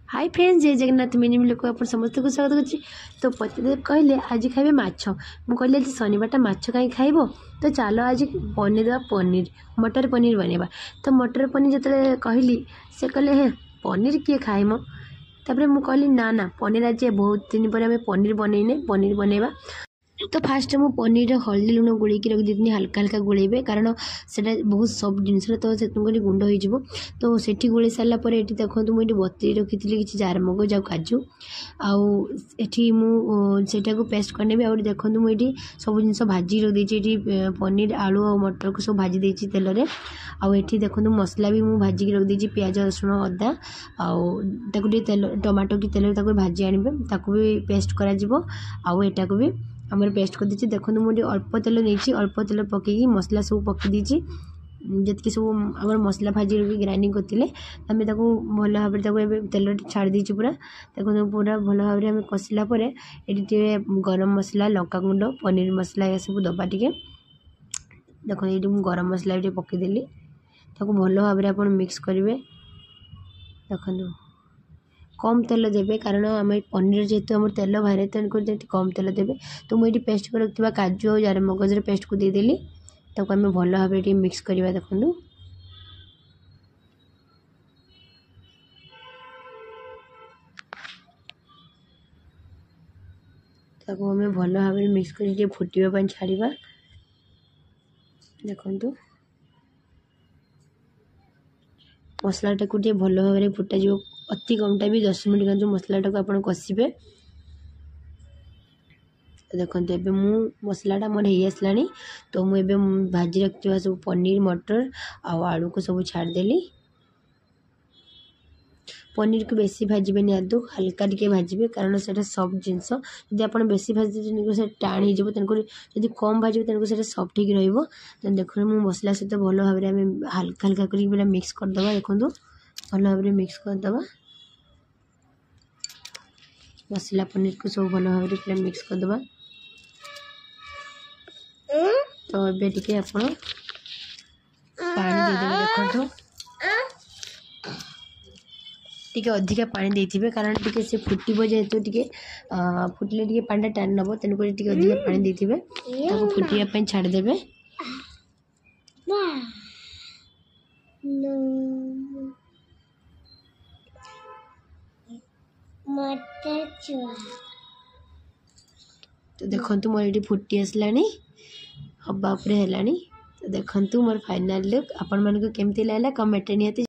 Hi friends, जय जगन्नाथ। मेरे लोग आप समस्त को स्वागत कर। तो पतिदेव कहले आज खाइबे माछ। मु कहली आज शनिवार माछ कहीं खाइबो, तो चलो आज बनेदा पनीर, मटर पनीर बनेबा। तो मटर पनीर जो कहली से कहले हे पनीर किए खाइम। तापर मु कहली ना ना पनीर आज बहुत दिन पर आम पनीर बनईने पनीर बनेबा। तो फास्ट मु पनीर हल्दी लुण गोलैक रखी देती, हल्का हल्का गोलेबे कारण से बहुत सब जिनस तो से गुंड हो। तो सेठी गोले सारापर ये देखो मुझे बतरी रखी किसी चारमगज आ काजू आठी मुझा को पेस्ट करने आउ देखो मुझे सब जिन भाजी रखी पनीर आलू और मटर को सब भाजी देती तेल में। आठी देखो मसला भी मुझे भाजिक रखी पियाज रसुण अदा आउ तेल टमाटो की तेल भाजी आने भी पेस्ट करा भी आमर पेस्ट कर दीजिए। देखो मुझे अल्प तेल नहीं, अल्प तेल पकईकि मसला सब पकई दीजिए जी सब आम मसला भाजी ग्राइंडिंग करते आम भल भाव में तेल छाड़ दीजिए पूरा। देखो पूरा भल भाव में कषिला ये गरम मसला लंका गुंड पनीर मसला या सब दबा टे। देखो ये गरम मसला ये पकईदेली भल भाव में आप मिक्स करेंगे। देखो कम तेल देवे कारण आम पनीर जेहेतु आम तेल बाहर तेणुकर कम तेल देवे। तो मुझे पेस्ट कर रखा काजू और चारमगजर पेस्ट को देदेली आम भल भाव में मिक्स करवा। देखो आम भल भाव में मिक्स कर फुटवा छाड़ा। देखो मसलाटा को भल भाव में फुटा जो अति कमटा भी 10 मिनट जो मसलाटा को आप कषिबे। देखो एबे मु मसलाटा मोर हो आसला। तो मुझे भाजी रखा सब पनीर मटर आलू को सब छाड़देली। पनीर को बेसी भाजबे आदौ हल्का टिके भाजबे कारण से सब जिनस जब आप बेसी भाजी से टाण हो तेणुकर जब कम भाजबे तेणुकर से सफ्ट हो रही। तो देखो मुझे मसला सहित भल भाव में हल्का हल्का कर मिक्स करदे। देखो भल भाव में मिक्स करदे मसला पनीर को सब भल भाव में पूरा मिक्स करदे। तो ये टिके आप पानी देदेवे। देखो टिके अधिका पानी देथिबे कारण टिके से फुटिबो जेहेतु टिके फुटले टिके पानी टाण नब तेणुक टिके अधिका पानी देथिबे ताको फुटिया पई छाड़ देबे। तो देखो मोर ये फुटी आसला हवा उपरे है। तो देखो मोर फाइनल लुक आपण मानको केमती लागला कमेंट नियति।